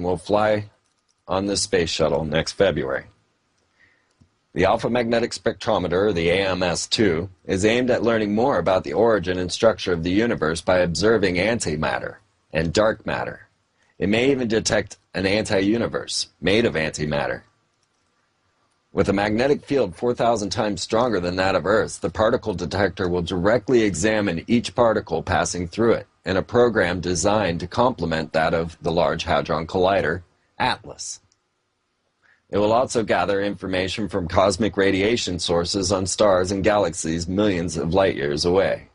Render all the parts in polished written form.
will fly on this space shuttle next February. The Alpha Magnetic Spectrometer, the AMS-2, is aimed at learning more about the origin and structure of the universe by observing antimatter and dark matter. It may even detect an anti-universe made of antimatter. With a magnetic field 4,000 times stronger than that of Earth's, the particle detector will directly examine each particle passing through it in a program designed to complement that of the Large Hadron Collider, ATLAS. It will also gather information from cosmic radiation sources on stars and galaxies millions of light years away.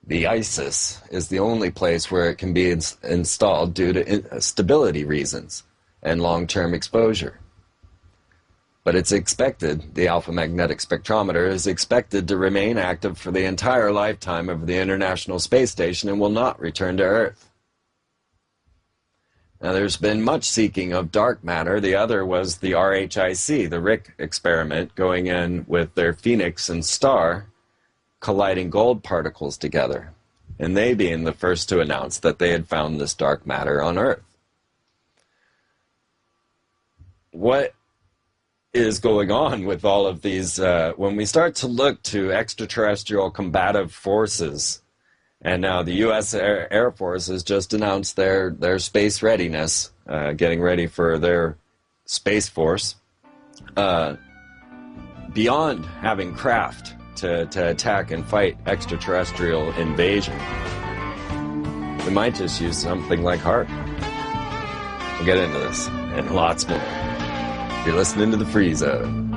The ISIS is the only place where it can be installed due to stability reasons and long-term exposure. But it's expected, the Alpha Magnetic Spectrometer is expected to remain active for the entire lifetime of the International Space Station and will not return to Earth. Now, there's been much seeking of dark matter. The other was the RHIC, the RIC experiment, going in with their Phoenix and Star, colliding gold particles together, and they being the first to announce that they had found this dark matter on Earth. What is going on with all of these? When we start to look to extraterrestrial combative forces, and now the U.S. Air Force has just announced their space readiness, getting ready for their Space Force, beyond having craft to attack and fight extraterrestrial invasion. We might just use something like HARP. We'll get into this and lots more. You're listening to the Free Zone.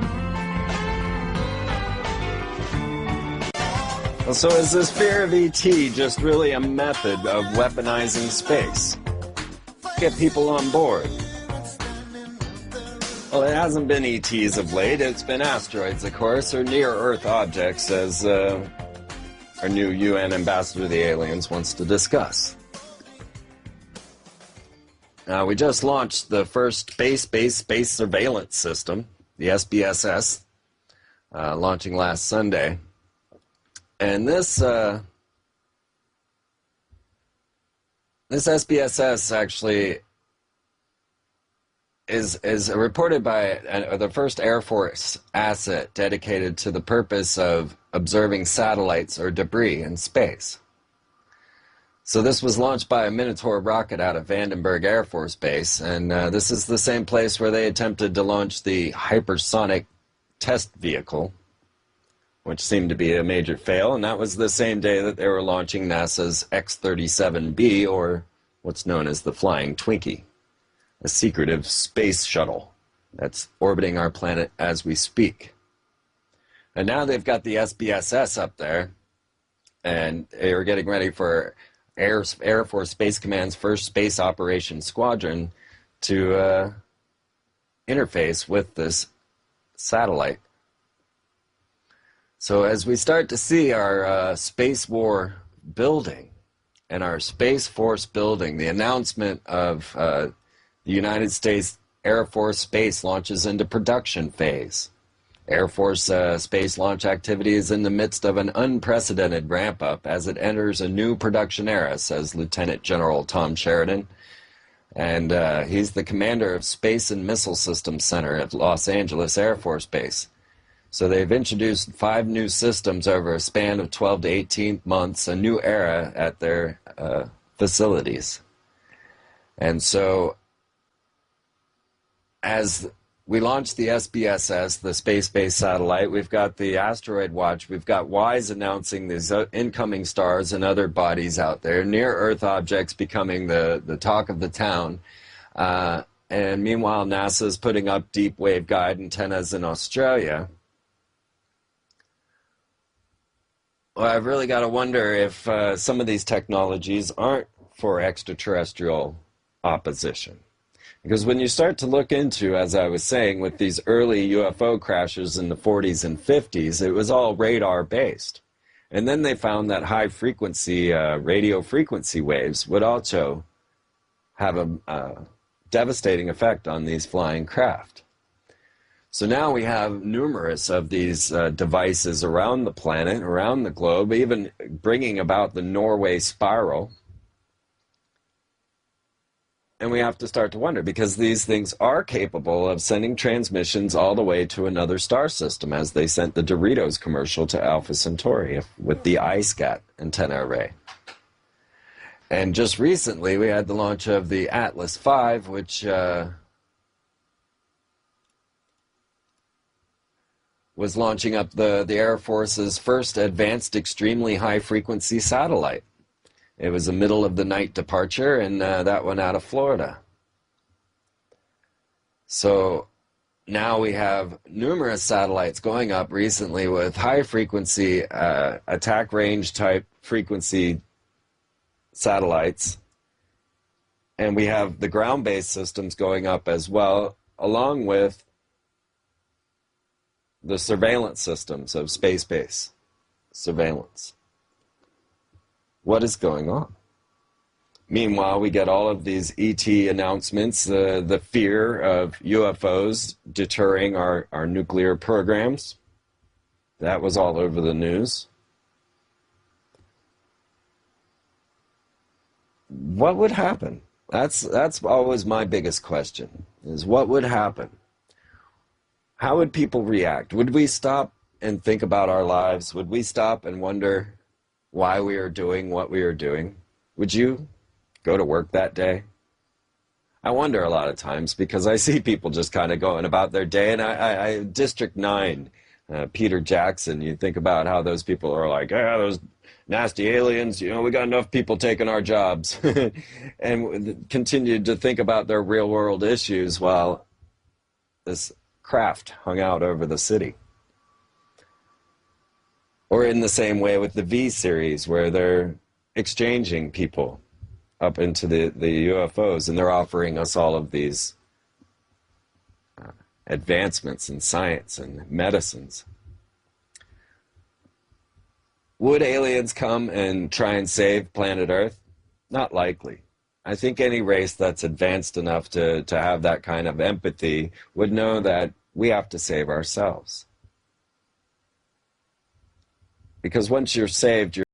Well, so is this fear of ET just really a method of weaponizing space? Get people on board. Well, it hasn't been ETs of late. It's been asteroids, of course, or near-Earth objects, as our new UN ambassador of the aliens wants to discuss. We just launched the first space-based space surveillance system, the SBSS, launching last Sunday. And this SBSS actually is reported by the first Air Force asset dedicated to the purpose of observing satellites or debris in space. So this was launched by a Minotaur rocket out of Vandenberg Air Force Base, and this is the same place where they attempted to launch the hypersonic test vehicle, which seemed to be a major fail, and that was the same day that they were launching NASA's X-37B, or what's known as the Flying Twinkie, a secretive space shuttle that's orbiting our planet as we speak. And now they've got the SBSS up there, and they're getting ready for Air Force Space Command's first Space Operations Squadron to interface with this satellite. So as we start to see our space war building and our Space Force building, the announcement of the United States Air Force Space launches into production phase. Air Force space launch activity is in the midst of an unprecedented ramp-up as it enters a new production era, says Lieutenant General Tom Sheridan. And he's the commander of Space and Missile Systems Center at Los Angeles Air Force Base. So they've introduced 5 new systems over a span of 12 to 18 months, a new era at their facilities. And so as we launched the SBSS, the space-based satellite, we've got the Asteroid Watch, we've got WISE announcing these incoming stars and other bodies out there, near-Earth objects becoming the talk of the town. And meanwhile, NASA's putting up deep waveguide antennas in Australia. Well, I've really got to wonder if some of these technologies aren't for extraterrestrial opposition. Because when you start to look into, as I was saying, with these early UFO crashes in the 40s and 50s, it was all radar-based. And then they found that high-frequency radio frequency waves would also have a devastating effect on these flying craft. So now we have numerous of these devices around the planet, around the globe, even bringing about the Norway spiral. And we have to start to wonder, because these things are capable of sending transmissions all the way to another star system, as they sent the Doritos commercial to Alpha Centauri with the iSCAT antenna array. And just recently, we had the launch of the Atlas V, which was launching up the Air Force's first advanced extremely high-frequency satellite. It was a middle-of-the-night departure, and that one out of Florida. So now we have numerous satellites going up recently with high-frequency attack range type frequency satellites. And we have the ground-based systems going up as well, along with the surveillance systems of space-based surveillance. What is going on? Meanwhile, we get all of these ET announcements, the fear of UFOs deterring our nuclear programs. That was all over the news. What would happen? That's always my biggest question, is what would happen? How would people react? Would we stop and think about our lives? Would we stop and wonder why we are doing what we are doing? Would you go to work that day? I wonder a lot of times, because I see people just kind of going about their day, and I District 9, Peter Jackson, you think about how those people are like, yeah, those nasty aliens, we got enough people taking our jobs, and continued to think about their real world issues while this craft hung out over the city. Or in the same way with the V series, where they're exchanging people up into the UFOs, and they're offering us all of these advancements in science and medicines. Would aliens come and try and save planet Earth? Not likely. I think any race that's advanced enough to have that kind of empathy would know that we have to save ourselves. Because once you're saved, you're